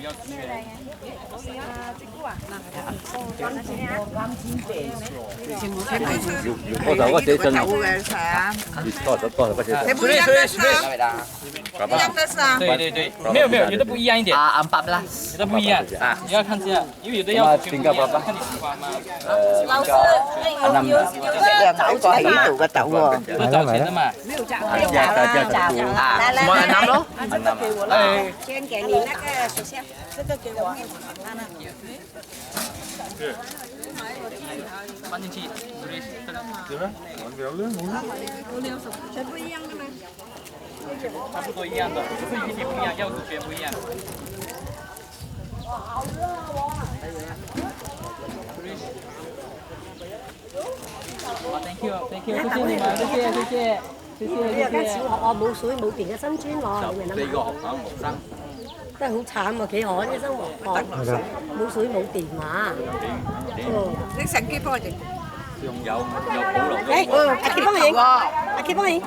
多少個寫信啊？多少個寫信？不一样的是爸爸，对，没有，有的不一样一点啊，4啦，有的不一样啊，你要看这样，因为有的要全部一样，看你喜欢吗？老師，要咬個喺度嘅豆喎，都找錢的嘛。冇人諗咯。先給你那個首先，這個給我，放进去，全部一樣的嗎？差不多一样的，只是一点不一样，药是全不一样。好 ，thank you，謝謝你們，謝謝。有間小學啊，冇水冇電嘅新村喎，你明唔明4個學生，真係好慘喎，幾可啲生活冇水冇電話。你成機幫我哋。有保留。誒，阿傑幫你影，阿傑幫你影。